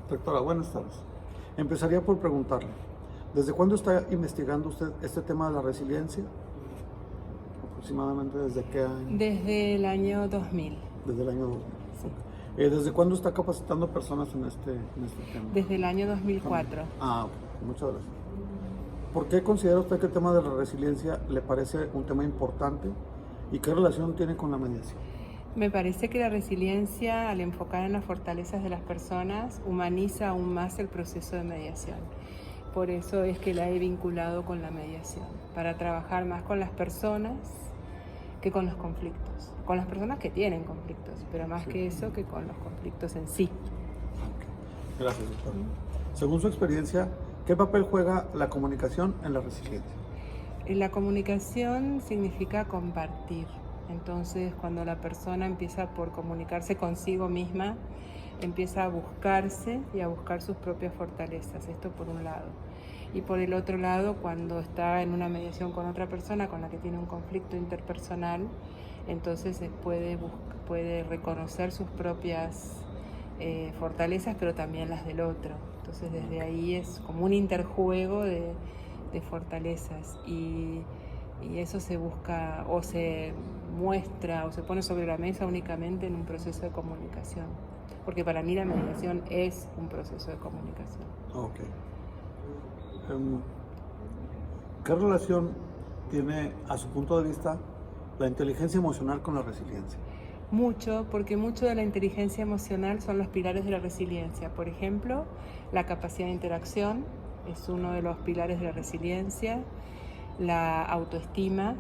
Doctora, buenas tardes. Empezaría por preguntarle, ¿desde cuándo está investigando usted este tema de la resiliencia? Aproximadamente desde qué año? Desde el año 2000. Desde el año 2000. Sí. ¿Desde cuándo está capacitando personas en este tema? Desde el año 2004. Ok. Muchas gracias. ¿Por qué considera usted que el tema de la resiliencia le parece un tema importante y qué relación tiene con la mediación? Me parece que la resiliencia, al enfocar en las fortalezas de las personas, humaniza aún más el proceso de mediación. Por eso es que la he vinculado con la mediación, para trabajar más con las personas que con los conflictos. Con las personas que tienen conflictos, pero más que eso, que con los conflictos en sí. Okay. Gracias, doctor. Según su experiencia, ¿qué papel juega la comunicación en la resiliencia? La comunicación significa compartir. Entonces, cuando la persona empieza por comunicarse consigo misma, empieza a buscarse y a buscar sus propias fortalezas. Esto por un lado. Y por el otro lado, cuando está en una mediación con otra persona con la que tiene un conflicto interpersonal, entonces puede reconocer sus propias fortalezas, pero también las del otro. Entonces, desde ahí es como un interjuego de fortalezas y eso se busca o se muestra o se pone sobre la mesa únicamente en un proceso de comunicación, porque para mí la mediación es un proceso de comunicación. Ok. ¿Qué relación tiene, a su punto de vista, la inteligencia emocional con la resiliencia? Mucho, porque mucho de la inteligencia emocional son los pilares de la resiliencia. Por ejemplo, la capacidad de interacción es uno de los pilares de la resiliencia. La autoestima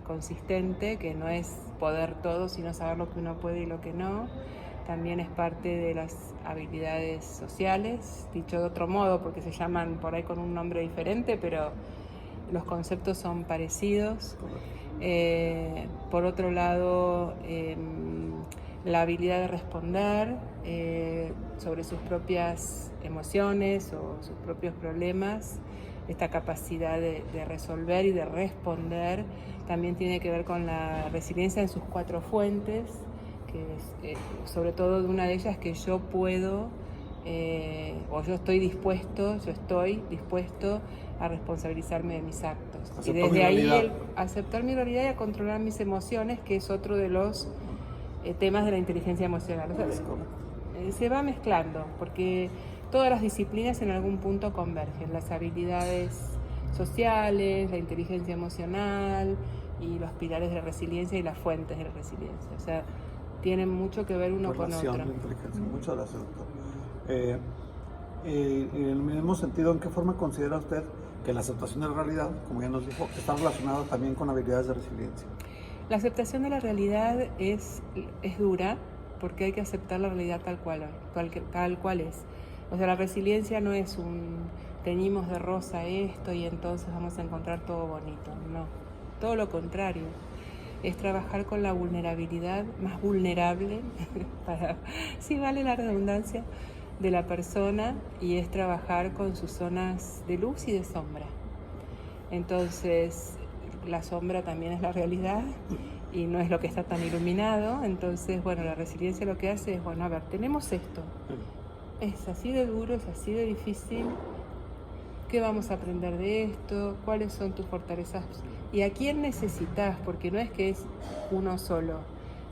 consistente, que no es poder todo, sino saber lo que uno puede y lo que no. También es parte de las habilidades sociales, dicho de otro modo, porque se llaman por ahí con un nombre diferente, pero los conceptos son parecidos. Por otro lado, la habilidad de responder sobre sus propias emociones o sus propios problemas. Esta capacidad de resolver y de responder también tiene que ver con la resiliencia en sus 4 fuentes, que es sobre todo de una de ellas que yo puedo o yo estoy dispuesto a responsabilizarme de mis actos. Y desde ahí aceptar mi realidad y a controlar mis emociones, que es otro de los temas de la inteligencia emocional. O sea, se va mezclando, porque todas las disciplinas en algún punto convergen, las habilidades sociales, la inteligencia emocional y los pilares de la resiliencia y las fuentes de la resiliencia. O sea, tienen mucho que ver uno con otro. Muchas gracias, doctor. En el mismo sentido, ¿en qué forma considera usted que la aceptación de la realidad, como ya nos dijo, está relacionada también con habilidades de resiliencia? La aceptación de la realidad es dura, porque hay que aceptar la realidad tal cual es. O sea, la resiliencia no es teñimos de rosa esto y entonces vamos a encontrar todo bonito. No, todo lo contrario. Es trabajar con la vulnerabilidad más vulnerable, si vale la redundancia, de la persona, y es trabajar con sus zonas de luz y de sombra. Entonces, la sombra también es la realidad y no es lo que está tan iluminado. Entonces, bueno, la resiliencia lo que hace es, bueno, a ver, tenemos esto. Es así de duro, es así de difícil. ¿Qué vamos a aprender de esto? ¿Cuáles son tus fortalezas? ¿Y a quién necesitas? Porque no es que es uno solo.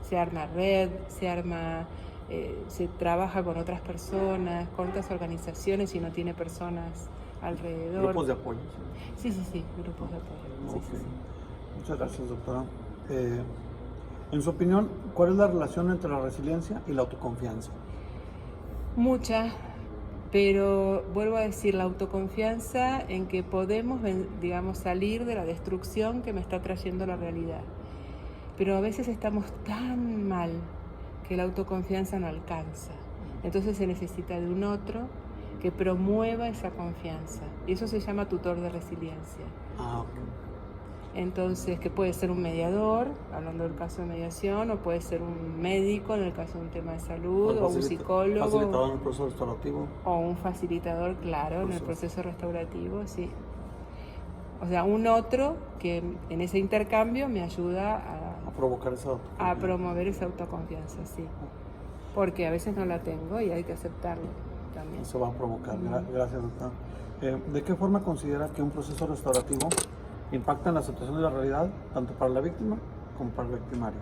Se arma red, se trabaja con otras personas, con otras organizaciones y no tiene personas alrededor. ¿Grupos de apoyo? Sí, grupos de apoyo. Okay. Sí. Muchas gracias, doctora. En su opinión, ¿cuál es la relación entre la resiliencia y la autoconfianza? Mucha, pero vuelvo a decir, la autoconfianza en que podemos, digamos, salir de la destrucción que me está trayendo la realidad. Pero a veces estamos tan mal que la autoconfianza no alcanza. Entonces se necesita de un otro que promueva esa confianza. Y eso se llama tutor de resiliencia. Okay. Entonces, que puede ser un mediador, hablando del caso de mediación, o puede ser un médico en el caso de un tema de salud, o un psicólogo. ¿Facilitador en el proceso restaurativo? O un facilitador, claro, en el proceso restaurativo, sí. O sea, un otro que en ese intercambio me ayuda a provocar esa autoconfianza. A promover esa autoconfianza, sí. Porque a veces no la tengo y hay que aceptarlo. también. Eso va a provocar. Gracias, doctora. ¿De qué forma considera que un proceso restaurativo impacta en la aceptación de la realidad, tanto para la víctima como para el victimario?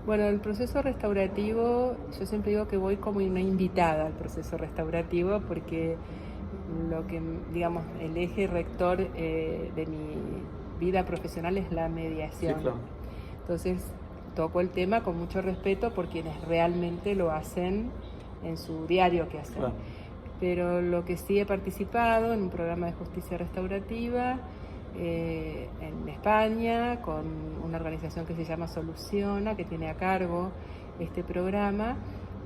Bueno, el proceso restaurativo, yo siempre digo que voy como una invitada al proceso restaurativo porque lo que, digamos, el eje rector de mi vida profesional es la mediación. Sí, claro. Entonces, toco el tema con mucho respeto por quienes realmente lo hacen en su diario que hacen. Claro. Pero lo que sí he participado en un programa de justicia restaurativa en España con una organización que se llama Soluciona, que tiene a cargo este programa.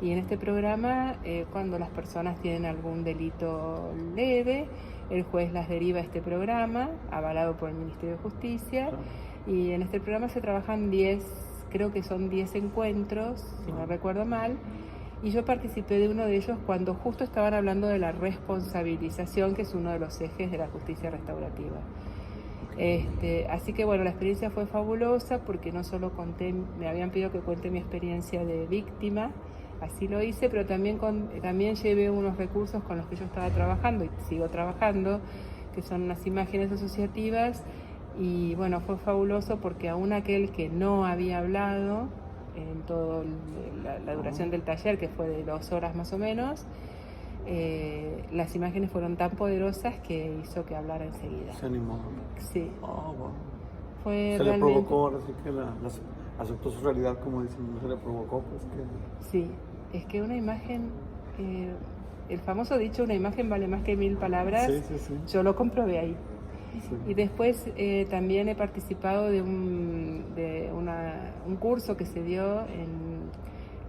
Y en este programa, cuando las personas tienen algún delito leve, el juez las deriva a este programa, avalado por el Ministerio de Justicia. Claro. Y en este programa se trabajan 10, creo que son 10 encuentros, si no recuerdo mal. Y yo participé de uno de ellos cuando justo estaban hablando de la responsabilización, que es uno de los ejes de la justicia restaurativa. Así que bueno, la experiencia fue fabulosa porque no solo conté, me habían pedido que cuente mi experiencia de víctima, así lo hice, pero también llevé unos recursos con los que yo estaba trabajando y sigo trabajando, que son unas imágenes asociativas, y bueno, fue fabuloso porque aún aquel que no había hablado en toda la duración del taller, que fue de 2 horas más o menos, las imágenes fueron tan poderosas que hizo que hablara enseguida. Se animó. Sí. Oh, wow. Fue se realmente... le provocó, ahora sí que aceptó su realidad, como dicen, no se le provocó, pues que... Sí, es que una imagen, el famoso dicho, una imagen vale más que 1000 palabras, sí. Yo lo comprobé ahí. Sí. Y después también he participado de un curso que se dio en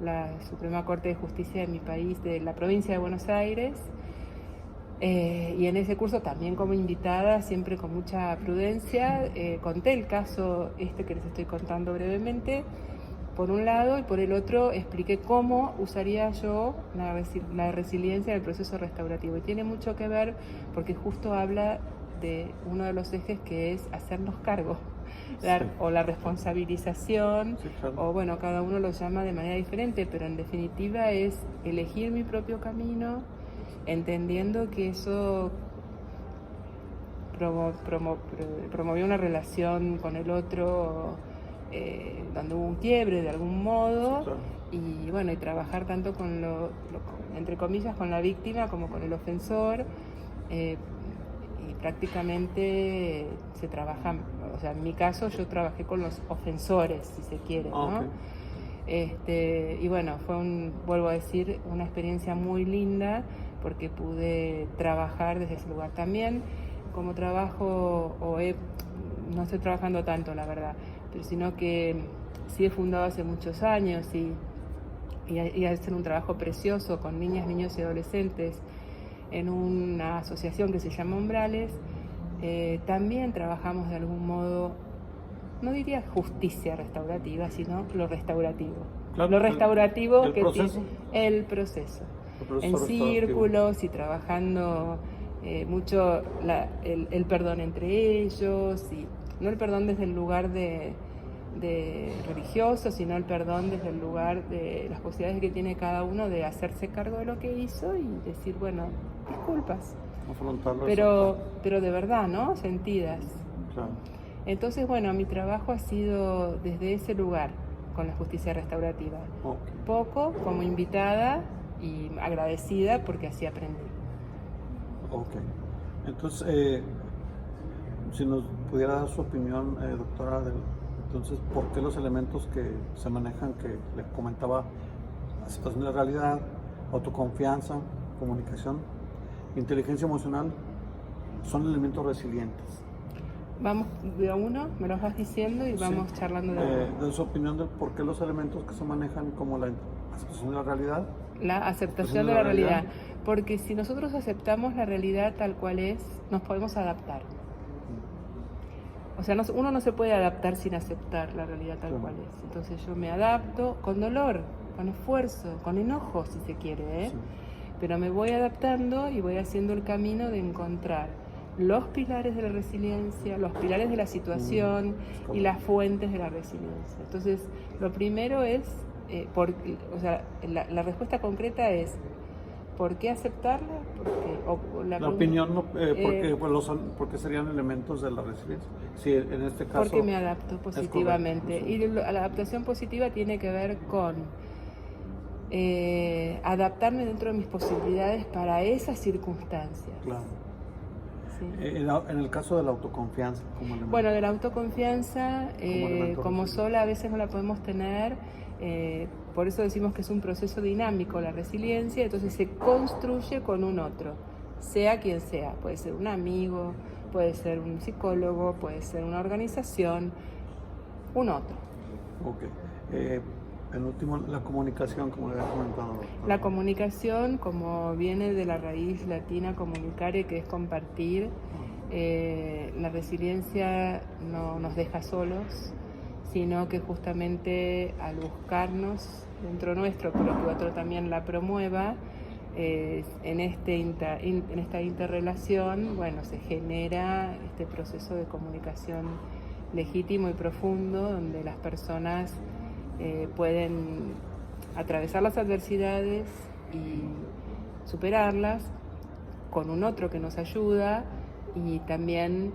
la Suprema Corte de Justicia de mi país, de la provincia de Buenos Aires, y en ese curso también como invitada, siempre con mucha prudencia, conté el caso que les estoy contando brevemente, por un lado, y por el otro expliqué cómo usaría yo la resiliencia en el proceso restaurativo. Y tiene mucho que ver porque justo habla de uno de los ejes, que es hacernos cargo, o la responsabilización, claro. O bueno, cada uno lo llama de manera diferente, pero en definitiva es elegir mi propio camino, entendiendo que eso promovió una relación con el otro donde hubo un quiebre de algún modo, sí, claro. Y bueno, y trabajar tanto con entre comillas, con la víctima como con el ofensor, y prácticamente se trabaja, o sea, en mi caso yo trabajé con los ofensores, si se quiere, ¿no? Okay. Y bueno, vuelvo a decir, una experiencia muy linda porque pude trabajar desde ese lugar. También como trabajo, no estoy trabajando tanto, la verdad, pero sino que sí he fundado hace muchos años y hacen un trabajo precioso con niñas, niños y adolescentes en una asociación que se llama Umbrales. También trabajamos de algún modo, no diría justicia restaurativa, sino lo restaurativo. Claro, lo restaurativo el que proceso. tiene el proceso en círculos y trabajando mucho el perdón entre ellos, y no el perdón desde el lugar de religioso, sino el perdón desde el lugar de las posibilidades que tiene cada uno de hacerse cargo de lo que hizo y decir, bueno, disculpas, pero de verdad, ¿no? Sentidas. Claro. Entonces, bueno, mi trabajo ha sido desde ese lugar con la justicia restaurativa. Okay. Poco como invitada y agradecida porque así aprendí. Ok. Entonces, si nos pudiera dar su opinión, doctora, entonces, ¿por qué los elementos que se manejan, que le comentaba, aceptación de la realidad, autoconfianza, comunicación, inteligencia emocional, son elementos resilientes? Vamos de a uno, me los vas diciendo y vamos charlando de su opinión de por qué los elementos que se manejan como la aceptación de la realidad. La aceptación de la realidad. Porque si nosotros aceptamos la realidad tal cual es, nos podemos adaptar. O sea, uno no se puede adaptar sin aceptar la realidad tal cual es. Entonces yo me adapto con dolor, con esfuerzo, con enojo si se quiere, sí. Pero me voy adaptando y voy haciendo el camino de encontrar los pilares de la resiliencia, los pilares de la situación y las fuentes de la resiliencia. Entonces, lo primero es, la respuesta concreta es ¿Por qué aceptarla? La opinión, no, porque serían elementos de la resiliencia. Sí, en este caso. Porque me adapto positivamente. Sí. Y la adaptación positiva tiene que ver con adaptarme dentro de mis posibilidades para esas circunstancias. Claro. Sí. En el caso de la autoconfianza, como elemento. Bueno, de la autoconfianza, como sola a veces no la podemos tener. Por eso decimos que es un proceso dinámico la resiliencia, entonces se construye con un otro, sea quien sea, puede ser un amigo, puede ser un psicólogo, puede ser una organización, un otro. Ok. En último, la comunicación, como le había comentado. La comunicación, como viene de la raíz latina comunicare, que es compartir, la resiliencia no nos deja solos, sino que justamente al buscarnos dentro nuestro, pero que otro también la promueva, en esta interrelación, bueno, se genera este proceso de comunicación legítimo y profundo, donde las personas pueden atravesar las adversidades y superarlas con un otro que nos ayuda y también,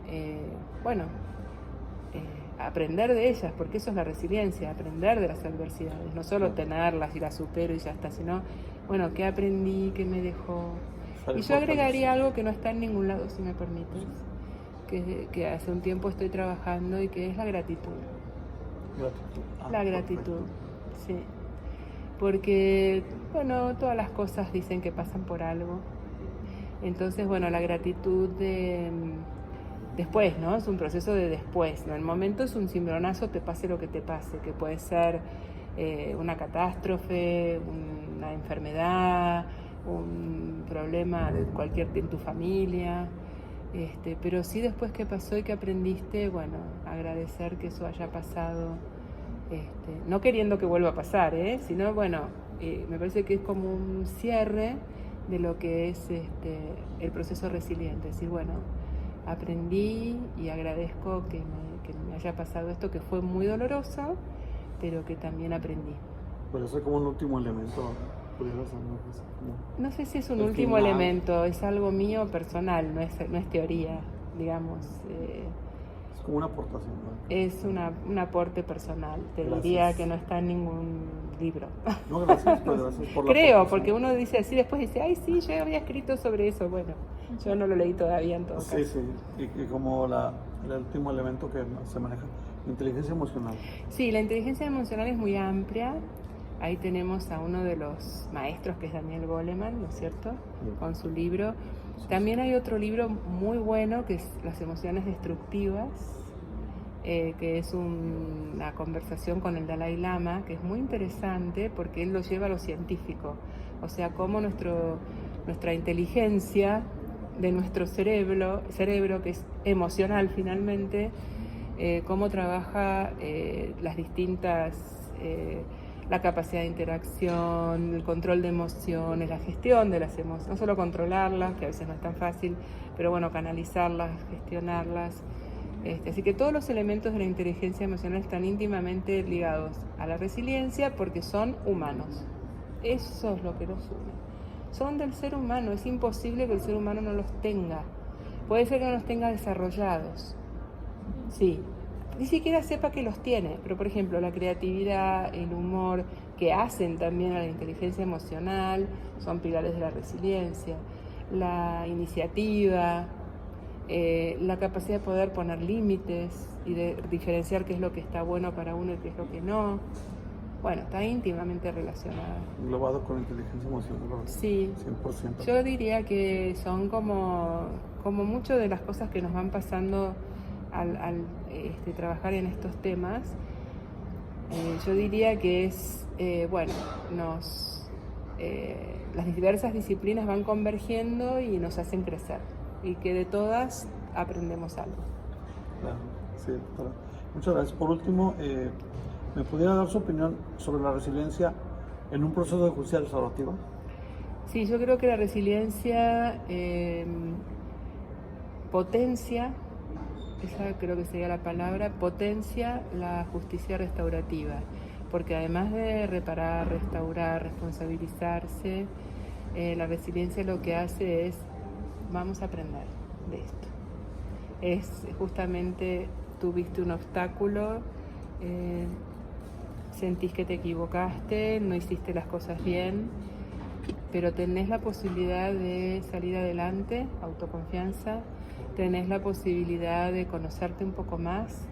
aprender de ellas, porque eso es la resiliencia, aprender de las adversidades, no solo tenerlas y las supero y ya está, sino, bueno, ¿qué aprendí? ¿Qué me dejó? Y yo agregaría algo que no está en ningún lado, si me permites, que hace un tiempo estoy trabajando y que es la gratitud. La gratitud, sí. Porque, bueno, todas las cosas dicen que pasan por algo. Entonces, bueno, la gratitud de después, ¿no? Es un proceso de después, ¿no? El momento es un cimbronazo, te pase lo que te pase, que puede ser una catástrofe, una enfermedad, un problema de cualquier en tu familia, pero sí después que pasó y que aprendiste, bueno, agradecer que eso haya pasado, no queriendo que vuelva a pasar, sino, bueno, me parece que es como un cierre de lo que es el proceso resiliente, es decir, bueno, aprendí y agradezco que me haya pasado esto, que fue muy doloroso, pero que también aprendí. Pero eso es como un último elemento. No sé si es un último elemento, es algo mío personal, no es teoría, digamos. Es como una aportación, ¿no? Es un aporte personal, te diría que no está en ningún libro. No, gracias, pero gracias por la Creo, porque uno dice así, después dice, ay, sí, yo había escrito sobre eso. Bueno, yo no lo leí todavía en todo caso. Sí, y como el último elemento que se maneja, inteligencia emocional. Sí, la inteligencia emocional es muy amplia. Ahí tenemos a uno de los maestros, que es Daniel Goleman, ¿no es cierto? Con su libro. También hay otro libro muy bueno, que es Las emociones destructivas, que es una conversación con el Dalai Lama, que es muy interesante porque él lo lleva a lo científico. O sea, cómo nuestra inteligencia de nuestro cerebro, que es emocional finalmente, cómo trabaja las distintas... la capacidad de interacción, el control de emociones, la gestión de las emociones, no solo controlarlas, que a veces no es tan fácil, pero bueno, canalizarlas, gestionarlas. Así que todos los elementos de la inteligencia emocional están íntimamente ligados a la resiliencia porque son humanos. Eso es lo que los une. Son del ser humano, es imposible que el ser humano no los tenga. Puede ser que no los tenga desarrollados, sí. Ni siquiera sepa que los tiene, pero por ejemplo la creatividad, el humor, que hacen también a la inteligencia emocional, son pilares de la resiliencia, la iniciativa, la capacidad de poder poner límites y de diferenciar qué es lo que está bueno para uno y qué es lo que no. Bueno, está íntimamente relacionada. Englobado con inteligencia emocional. Sí, 100%. Yo diría que son como muchas de las cosas que nos van pasando al trabajar en estos temas. Yo diría que es, las diversas disciplinas van convergiendo y nos hacen crecer, y que de todas aprendemos algo. Claro, sí, doctora. Muchas gracias. Por último, ¿me pudiera dar su opinión sobre la resiliencia en un proceso de justicia restaurativa? Sí, yo creo que la resiliencia potencia, esa creo que sería la palabra, potencia la justicia restaurativa, porque además de reparar, restaurar, responsabilizarse, La resiliencia lo que hace es, vamos a aprender de esto. Es justamente, tuviste un obstáculo, sentís que te equivocaste, no hiciste las cosas bien, pero tenés la posibilidad de salir adelante, autoconfianza, tenés la posibilidad de conocerte un poco más,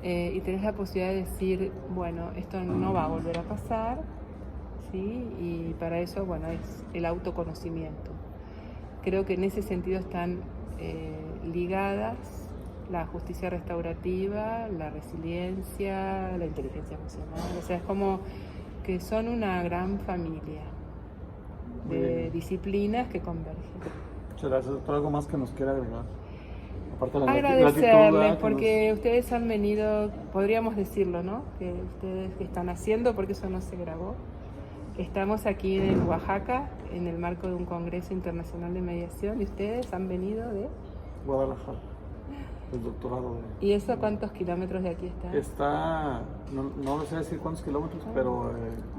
y tenés la posibilidad de decir, bueno, esto no va a volver a pasar, ¿sí? Y para eso, bueno, es el autoconocimiento. Creo que en ese sentido están ligadas la justicia restaurativa, la resiliencia, la inteligencia emocional. O sea, es como que son una gran familia de disciplinas que convergen. Muchas gracias, doctora. ¿Algo más que nos quiera agregar? Aparte de la Agradecerles porque ustedes han venido, podríamos decirlo, ¿no? Que ustedes están haciendo, porque eso no se grabó. Estamos aquí en Oaxaca, en el marco de un Congreso Internacional de Mediación, y ustedes han venido de Guadalajara, el doctorado de... ¿Y eso cuántos kilómetros de aquí está? Está, no sé decir cuántos kilómetros, pero...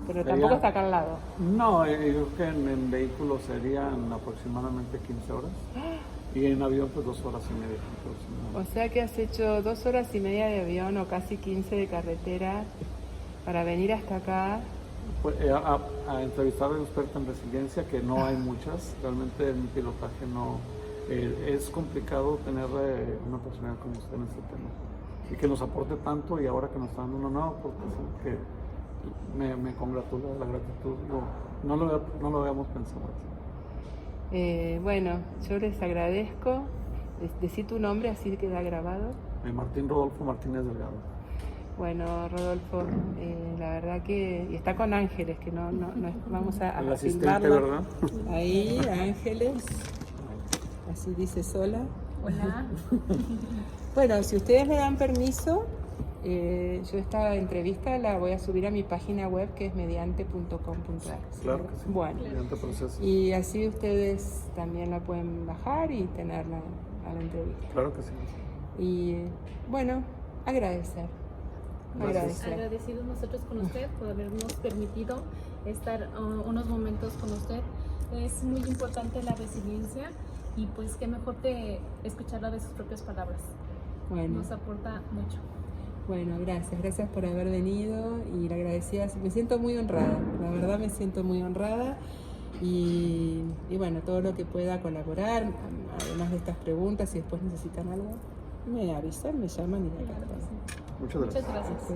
pero tampoco está acá al lado. No, yo creo que en vehículo serían aproximadamente 15 horas. Y en avión, pues 2 horas y media. O sea que has hecho 2 horas y media de avión o casi 15 de carretera para venir hasta acá. Pues, a entrevistar a un experto en resiliencia, que no hay muchas. Realmente en mi pilotaje no... es complicado tener una personalidad como usted en este tema. Y que nos aporte tanto, y ahora que nos está dando una nueva oportunidad, que me congratula la gratitud. No lo habíamos pensado así. Bueno, yo les agradezco. Decí tu nombre, así queda grabado. Martín Rodolfo Martínez Delgado. Bueno, Rodolfo, la verdad que... Y está con Ángeles, que no vamos a filmarlo. ¿Verdad? Ahí, Ángeles. Así dice sola. Hola. Bueno, si ustedes me dan permiso, yo esta entrevista la voy a subir a mi página web, que es mediante.com.ar. Claro que sí. Bueno, Mediante proceso. y así ustedes también la pueden bajar y tenerla a la entrevista. Claro que sí. Y bueno, agradecer. Agradecidos nosotros con usted por habernos permitido estar unos momentos con usted. Es muy importante la resiliencia, y pues qué mejor de escucharla de sus propias palabras. Bueno. Nos aporta mucho. Bueno, gracias por haber venido, y la agradecida, me siento muy honrada, la verdad me siento muy honrada, y bueno, todo lo que pueda colaborar, además de estas preguntas, si después necesitan algo, me avisan, me llaman y me Muchas gracias. Muchas gracias.